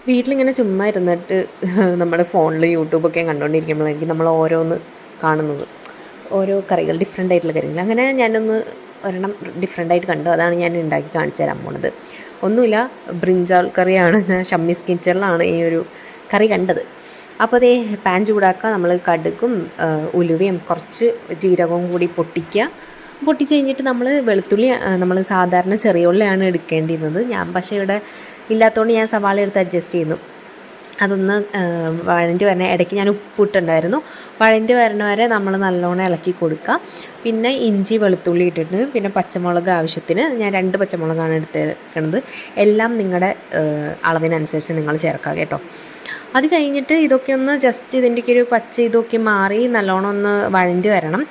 വീട്ടിലിങ്ങനെ ചുമ്മാ ഇരുന്നിട്ട് നമ്മുടെ ഫോണിൽ യൂട്യൂബൊക്കെ കണ്ടുകൊണ്ടിരിക്കുമ്പോഴായിരിക്കും നമ്മൾ ഓരോന്ന് കാണുന്നത്. ഓരോ കറികൾ, ഡിഫറെൻ്റ് ആയിട്ടുള്ള കറികൾ. അങ്ങനെ ഞാനൊന്ന് ഒരെണ്ണം ഡിഫറെൻ്റ് കണ്ടു. അതാണ് ഞാൻ ഉണ്ടാക്കി കാണിച്ചു തരാൻ പോണത്. ഒന്നുമില്ല, ബ്രിഞ്ചാൾ കറിയാണ്. ഞാൻ ഷമ്മീസ് കിച്ചണിലാണ് ഈ ഒരു കറി കണ്ടത്. അപ്പോൾ അതേ പാൻ ചൂടാക്കുക, നമ്മൾ കടുകും ഉലുവയും കുറച്ച് ജീരകവും കൂടി പൊട്ടിക്കുക. പൊട്ടിച്ച് കഴിഞ്ഞിട്ട് നമ്മൾ വെളുത്തുള്ളി നമ്മൾ സാധാരണ ചെറിയ ഉള്ളിയാണ് എടുക്കേണ്ടിയിരുന്നത്. ഞാൻ പക്ഷേ ഇവിടെ ഇല്ലാത്തതുകൊണ്ട് ഞാൻ സവാള എടുത്ത് അഡ്ജസ്റ്റ് ചെയ്യുന്നു. അതൊന്ന് വഴണ്ടി വരണ ഇടയ്ക്ക് ഞാൻ ഉപ്പിട്ടുണ്ടായിരുന്നു. വഴണ്ടി വരണ വരെ നമ്മൾ നല്ലോണം ഇളക്കി കൊടുക്കുക. പിന്നെ ഇഞ്ചി വെളുത്തുള്ളി ഇട്ടിട്ട് പിന്നെ പച്ചമുളക് ആവശ്യത്തിന്, ഞാൻ 2 പച്ചമുളകാണ് എടുത്തേക്കുന്നത്. എല്ലാം നിങ്ങളുടെ അളവിനനുസരിച്ച് നിങ്ങൾ ചേർക്കുക കേട്ടോ. അത് കഴിഞ്ഞിട്ട് ഇതൊക്കെ ഒന്ന് ജസ്റ്റ് ഇതിൻ്റെയൊക്കെ ഒരു പച്ച ഇതൊക്കെ മാറി നല്ലോണം ഒന്ന് വഴണ്ടി വരണം.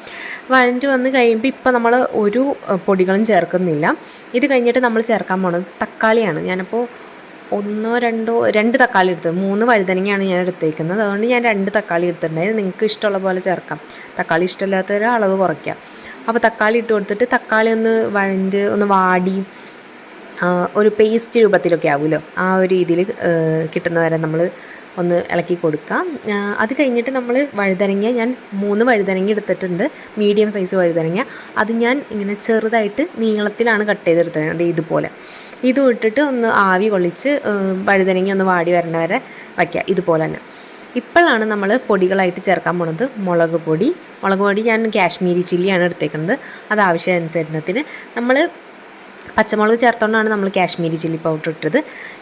വഴണ്ടി വന്ന് കഴിയുമ്പോൾ ഇപ്പോൾ നമ്മൾ ഒരു പൊടികളും ചേർക്കുന്നില്ല. ഇത് കഴിഞ്ഞിട്ട് നമ്മൾ ചേർക്കാൻ പോണത് തക്കാളിയാണ്. ഞാനിപ്പോൾ 2 തക്കാളി എടുത്തത്, 3 വഴുതനങ്ങയാണ് ഞാൻ എടുത്തേക്കുന്നത്. അതുകൊണ്ട് ഞാൻ 2 തക്കാളി എടുത്തിട്ടുണ്ടായിരുന്നു. നിങ്ങൾക്ക് ഇഷ്ടമുള്ള പോലെ ചേർക്കാം. തക്കാളി ഇഷ്ടമില്ലാത്തവർ അളവ് കുറയ്ക്കാം. അപ്പോൾ തക്കാളി ഇട്ട് കൊടുത്തിട്ട് തക്കാളി ഒന്ന് ഒന്ന് വാടി ഒരു പേസ്റ്റ് രൂപത്തിലൊക്കെ ആവുമല്ലോ, ആ ഒരു രീതിയിൽ കിട്ടുന്നവരെ നമ്മൾ ഒന്ന് ഇളക്കി കൊടുക്കാം. അത് കഴിഞ്ഞിട്ട് നമ്മൾ വഴുതനങ്ങ, ഞാൻ 3 വഴുതനങ്ങ എടുത്തിട്ടുണ്ട്, മീഡിയം സൈസ് വഴുതനങ്ങ. അത് ഞാൻ ഇങ്ങനെ ചെറുതായിട്ട് നീളത്തിലാണ് കട്ട് ചെയ്തെടുത്തത്, ഇതുപോലെ. ഇതും ഇട്ടിട്ട് ഒന്ന് ആവി കൊള്ളിച്ച് വഴുതനങ്ങ ഒന്ന് വാടി വരണ വരെ വയ്ക്കുക, ഇതുപോലെ തന്നെ. ഇപ്പോഴാണ് നമ്മൾ പൊടികളായിട്ട് ചേർക്കാൻ പോണത്. മുളക് പൊടി ഞാൻ കാശ്മീരി ചില്ലിയാണ് എടുത്തേക്കുന്നത്. അത് ആവശ്യാനുസരണത്തിന്. നമ്മൾ പച്ചമുളക് ചേർത്തുകൊണ്ടാണ് നമ്മൾ കാശ്മീരി ചില്ലി പൗഡർ ഇട്ടത്.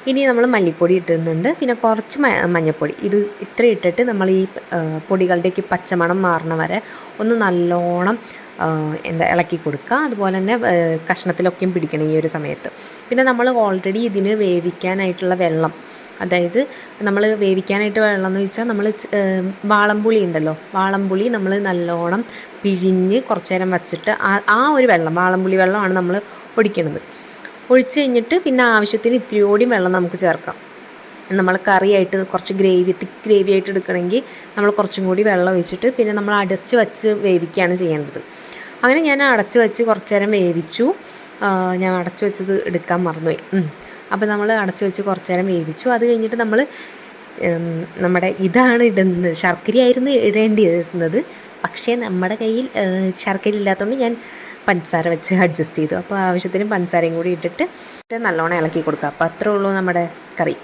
ഇനി നമ്മൾ മല്ലിപ്പൊടി ഇട്ടുന്നുണ്ട്, പിന്നെ കുറച്ച് മഞ്ഞൾപ്പൊടി. ഇത് ഇത്ര ഇട്ടിട്ട് നമ്മൾ ഈ പൊടികളുടെയൊക്കെ പച്ചമണം മാറണ വരെ ഒന്ന് നല്ലോണം ഇളക്കി കൊടുക്കുക. അതുപോലെ തന്നെ കഷ്ണത്തിലൊക്കെയും പിടിക്കണം ഈ ഒരു സമയത്ത്. പിന്നെ നമ്മൾ ഓൾറെഡി ഇതിന് വേവിക്കാനായിട്ടുള്ള വെള്ളം, അതായത് നമ്മൾ വേവിക്കാനായിട്ട് വെള്ളം എന്ന് വെച്ചാൽ നമ്മൾ വാളംപുളി ഉണ്ടല്ലോ, വാളംപുളി നമ്മൾ നല്ലോണം പിഴിഞ്ഞ് കുറച്ച് നേരം വച്ചിട്ട് ആ ഒരു വെള്ളം, വാളംപുളി വെള്ളമാണ് നമ്മൾ ഒഴിക്കണത്. ഒഴിച്ച് കഴിഞ്ഞിട്ട് പിന്നെ ആവശ്യത്തിന് ഇത്തിരിയോടി വെള്ളം നമുക്ക് ചേർക്കാം. നമ്മൾ കറിയായിട്ട് കുറച്ച് തിക്ക് ഗ്രേവി ആയിട്ട് എടുക്കണമെങ്കിൽ നമ്മൾ കുറച്ചും കൂടി വെള്ളം ഒഴിച്ചിട്ട് പിന്നെ നമ്മൾ അടച്ച് വെച്ച് വേവിക്കുകയാണ് ചെയ്യേണ്ടത്. അങ്ങനെ ഞാൻ അടച്ച് വെച്ച് കുറച്ച് നേരം വേവിച്ചു. ഞാൻ അടച്ച് വെച്ചത് എടുക്കാൻ മറന്നുപോയി. അപ്പോൾ നമ്മൾ അടച്ച് വെച്ച് കുറച്ച് നേരം വേവിച്ചു. അത് കഴിഞ്ഞിട്ട് നമ്മൾ നമ്മുടെ ഇതാണ് ഇടുന്നത്, ശർക്കരയായിരുന്നു ഇടേണ്ടിയിരുന്നത്. പക്ഷേ നമ്മുടെ കയ്യിൽ ശർക്കര ഇല്ലാത്തതുകൊണ്ട് ഞാൻ പഞ്ചസാര വെച്ച് അഡ്ജസ്റ്റ് ചെയ്തു. അപ്പോൾ ആവശ്യത്തിന് പഞ്ചസാരയും കൂടി ഇട്ടിട്ട് നല്ലോണം ഇളക്കി കൊടുക്കുക. അപ്പോൾ അത്രേ ഉള്ളൂ നമ്മുടെ കറി.